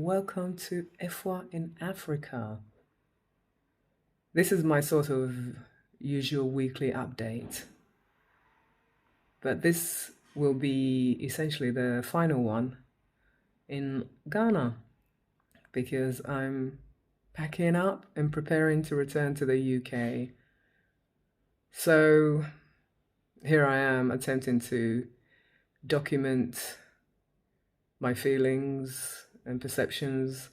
welcome to Efwa in Africa. This is my sort of usual weekly update, but this will be essentially the final one in Ghana because I'm packing up and preparing to return to the UK. So here I am attempting to document my feelings and perceptions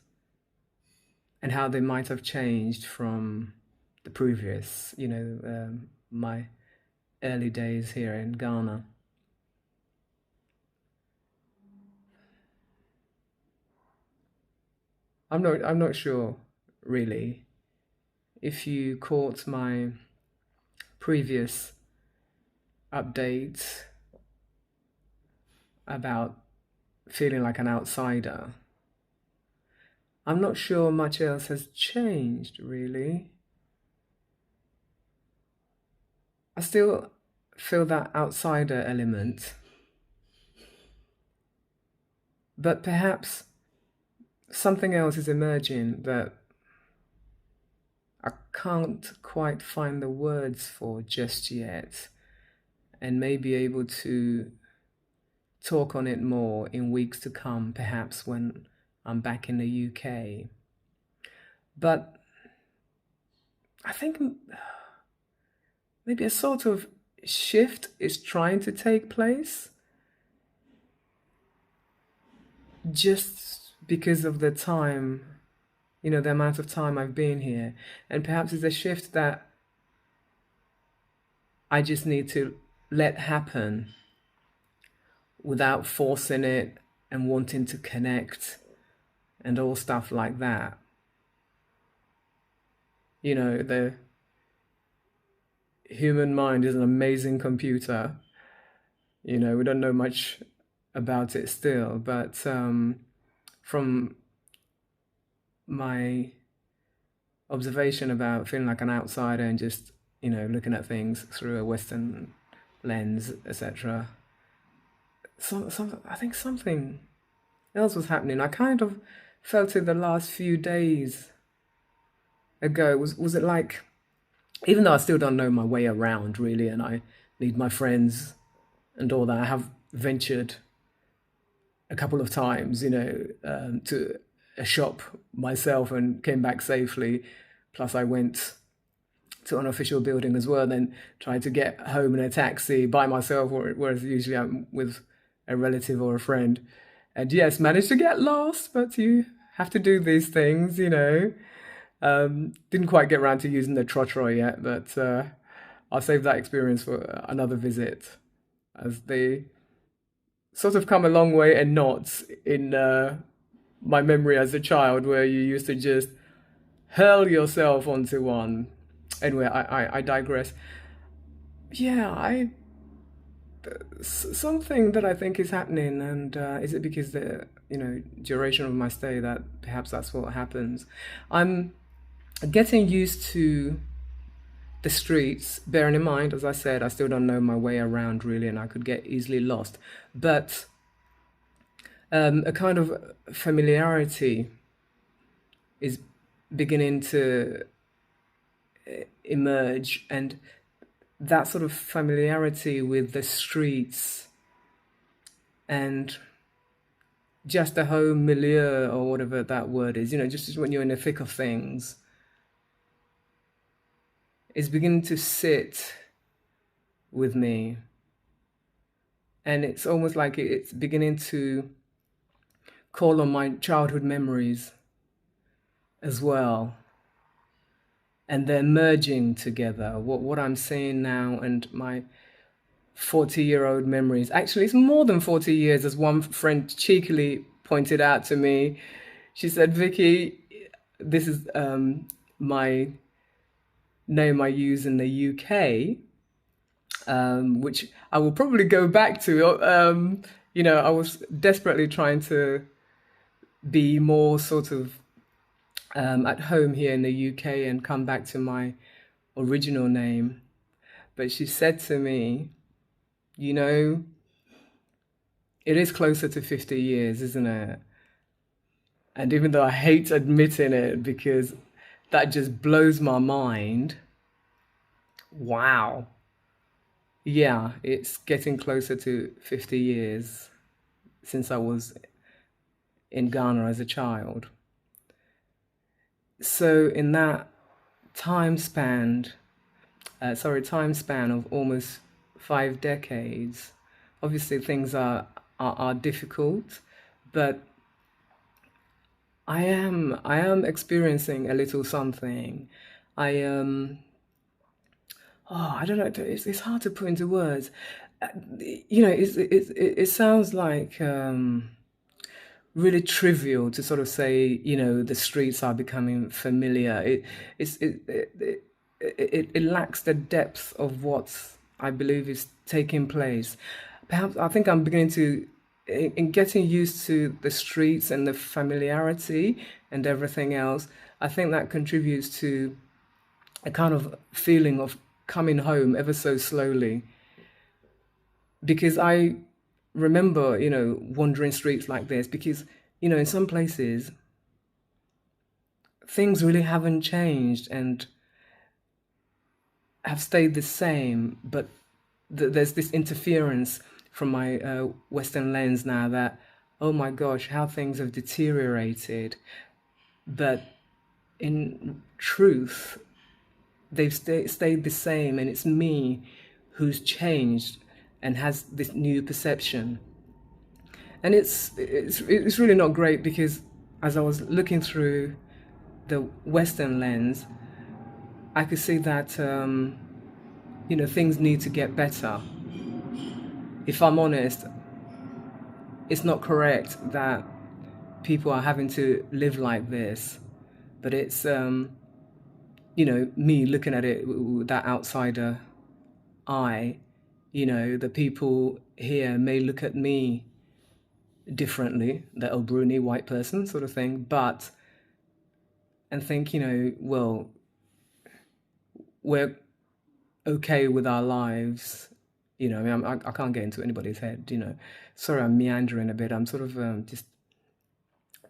and how they might have changed from the previous, my early days here in Ghana. I'm not sure really if you caught my previous update about feeling like an outsider. I'm not sure much else has changed really. I still feel that outsider element, but perhaps something else is emerging that I can't quite find the words for just yet, and may be able to talk on it more in weeks to come, perhaps when I'm back in the UK. But I think maybe a sort of shift is trying to take place just because of the time, the amount of time I've been here. And perhaps it's a shift that I just need to let happen without forcing it and wanting to connect and all stuff like that. The human mind is an amazing computer. We don't know much about it still, but from my observation about feeling like an outsider and just, looking at things through a Western lens, etc. I think something else was happening. I kind of felt it the last few days ago. Was it like, even though I still don't know my way around really, and I need my friends and all that, I have ventured a couple of times, to a shop myself and came back safely. Plus I went to an official building as well, then tried to get home in a taxi by myself, whereas usually I'm with a relative or a friend. And yes, managed to get lost, but you have to do these things, Didn't quite get around to using the trotro yet, but I'll save that experience for another visit, as they sort of come a long way and not in my memory as a child, where you used to just hurl yourself onto one. Anyway, I digress. Yeah, something that I think is happening, and is it because the duration of my stay that perhaps that's what happens? I'm getting used to the streets, bearing in mind, as I said, I still don't know my way around really, and I could get easily lost. But a kind of familiarity is beginning to emerge, and that sort of familiarity with the streets and just the home milieu, or whatever that word is, just when you're in the thick of things, is beginning to sit with me. And it's almost like it's beginning to call on my childhood memories as well. And they're merging together. What I'm saying now and my 40-year-old memories. Actually, it's more than 40 years, as one friend cheekily pointed out to me. She said, Vicky, this is my name I use in the UK, which I will probably go back to. I was desperately trying to be more sort of at home here in the UK and come back to my original name. But she said to me, it is closer to 50 years, isn't it? And even though I hate admitting it because that just blows my mind, wow. Yeah, it's getting closer to 50 years since I was in Ghana as a child. So in that time span, time span of almost 5 decades, obviously things are difficult, but I am experiencing a little something. I I don't know. It's hard to put into words. Uh, it sounds like really trivial to sort of say, the streets are becoming familiar. It's, it lacks the depth of what I believe is taking place. Perhaps I think I'm beginning to, in getting used to the streets and the familiarity and everything else, I think that contributes to a kind of feeling of coming home ever so slowly. Because I remember, wandering streets like this, because, in some places, things really haven't changed and have stayed the same, but there's this interference from my Western lens now that, oh my gosh, how things have deteriorated. But in truth, they've stayed the same, and it's me who's changed and has this new perception. And it's really not great because as I was looking through the Western lens, I could see that things need to get better. If I'm honest, it's not correct that people are having to live like this, but it's me looking at it with that outsider eye. The people here may look at me differently, the El Bruni white person sort of thing, but and think, well, we're okay with our lives. I mean, I can't get into anybody's head. Sorry, I'm meandering a bit. I'm sort of just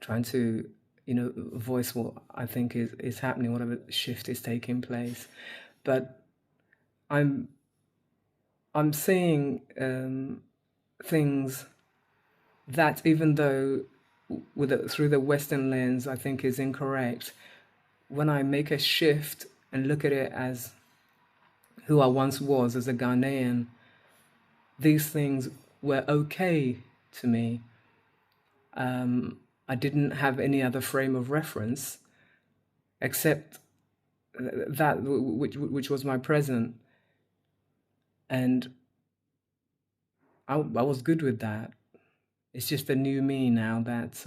trying to, voice what I think is happening, whatever shift is taking place. But I'm I'm seeing things that, even though through the Western lens, I think is incorrect. When I make a shift and look at it as who I once was as a Ghanaian, these things were okay to me. I didn't have any other frame of reference except that which was my present, and I was good with that. It's just a new me now that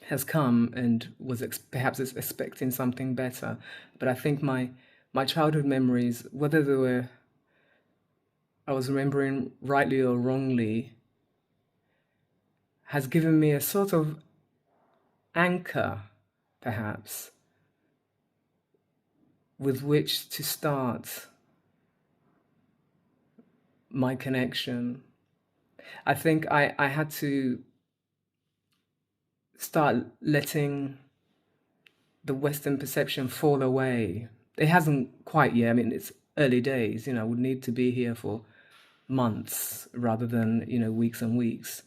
has come and was perhaps expecting something better. But I think my childhood memories, whether they were I was remembering rightly or wrongly, has given me a sort of anchor, perhaps, with which to start my connection. I think I had to start letting the Western perception fall away. It hasn't quite yet. I mean, it's early days. I would need to be here for months rather than weeks and weeks.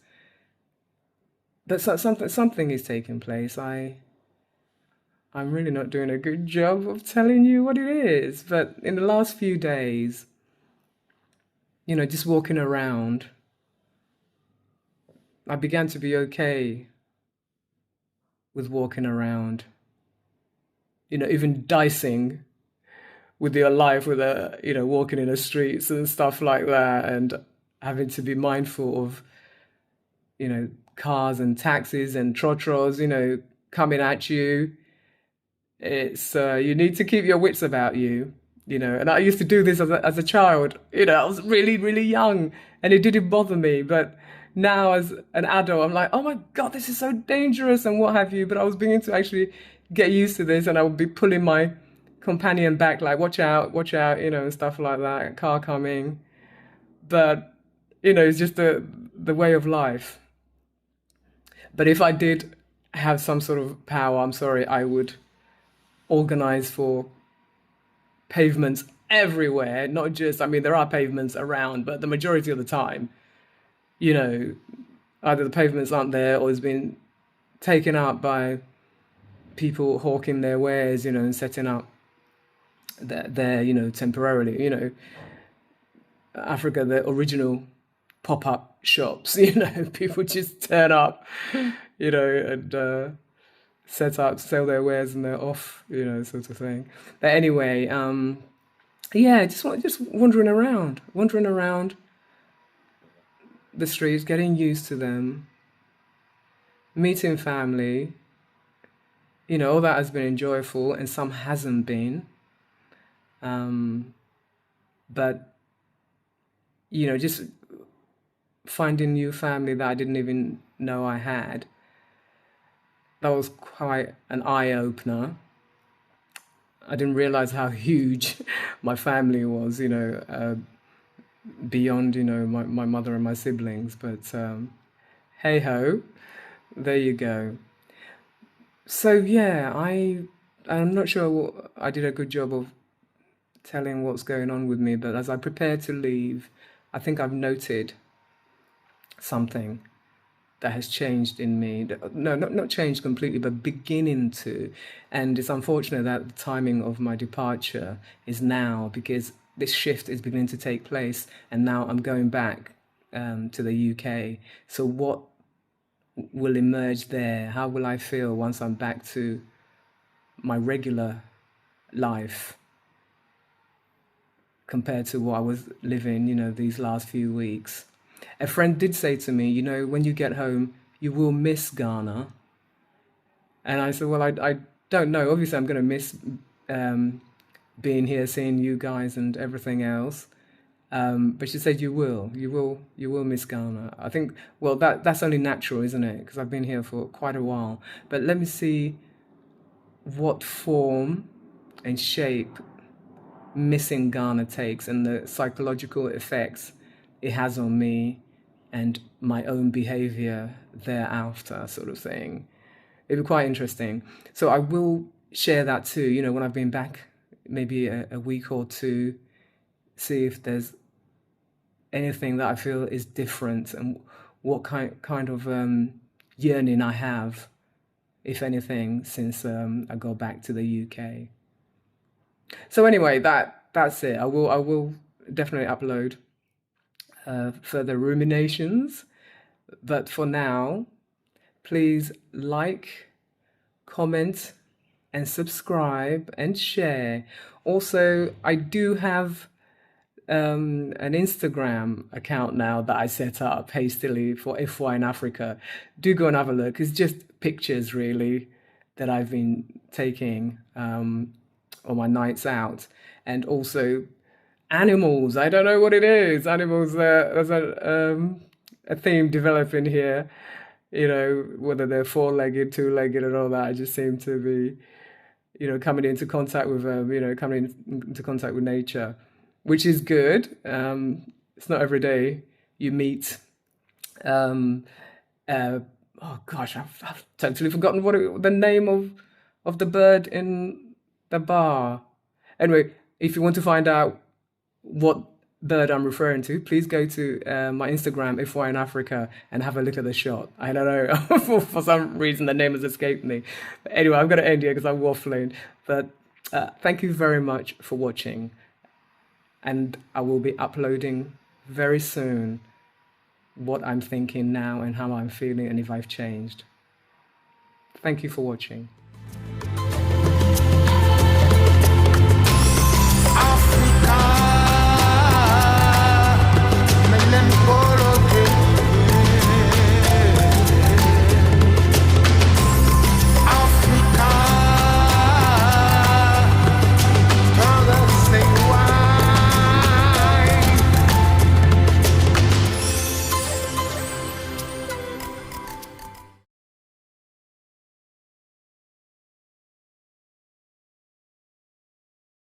But something is taking place. I'm really not doing a good job of telling you what it is. But in the last few days, just walking around, I began to be okay with walking around. Even dicing with your life, with walking in the streets and stuff like that, and having to be mindful of cars and taxis and trotros coming at you. It's you need to keep your wits about you. And I used to do this as a child. I was really really young, and it didn't bother me. But now as an adult, I'm like, oh my god, this is so dangerous and what have you. But I was beginning to actually get used to this, and I would be pulling my companion back, like, watch out, and stuff like that. Car coming. But it's just the way of life. But if I did have some sort of power, I'm sorry, I would organize for pavements everywhere, not just, I mean, there are pavements around, but the majority of the time, you know, either the pavements aren't there or it's been taken up by people hawking their wares, and setting up their temporarily, Africa, the original pop-up shops, people just turn up, and set up, sell their wares and they're off, sort of thing. But anyway, yeah, just wandering around the streets, getting used to them, meeting family, all that has been enjoyable and some hasn't been. But, just finding new family that I didn't even know I had, that was quite an eye-opener. I didn't realize how huge my family was, beyond, my mother and my siblings. But hey ho, there you go. So yeah, I'm not sure I did a good job of telling what's going on with me, but as I prepare to leave, I think I've noted something that has changed in me. No, not changed completely, but beginning to. And it's unfortunate that the timing of my departure is now, because this shift is beginning to take place, and now I'm going back to the UK. So what will emerge there? How will I feel once I'm back to my regular life compared to what I was living, these last few weeks? A friend did say to me, when you get home, you will miss Ghana. And I said, well, I don't know. Obviously, I'm going to miss being here, seeing you guys and everything else. But she said, you will miss Ghana. I think, well, that's only natural, isn't it? Because I've been here for quite a while. But let me see what form and shape missing Ghana takes and the psychological effects it has on me and my own behavior thereafter, sort of thing. It'd be quite interesting. So I will share that too, when I've been back maybe a week or two, see if there's anything that I feel is different and what kind of yearning I have, if anything, since I go back to the UK. So anyway, that's it. I will definitely upload further ruminations, but for now, please like, comment, and subscribe and share. Also, I do have an Instagram account now that I set up hastily for FY in Africa. Do go and have a look. It's just pictures really that I've been taking on my nights out, and also animals. I don't know what it is. Animals. There's a theme developing here. Whether they're four-legged, two-legged, and all that. I just seem to be, coming into contact with coming into contact with nature, which is good. It's not every day you meet. Oh gosh, I've totally forgotten the name of the bird in the bar. Anyway, if you want to find out what bird I'm referring to, please go to my Instagram, FY in Africa, and have a look at the shot. I don't know, for some reason the name has escaped me. But anyway, I'm going to end here because I'm waffling. But thank you very much for watching. And I will be uploading very soon what I'm thinking now and how I'm feeling and if I've changed. Thank you for watching.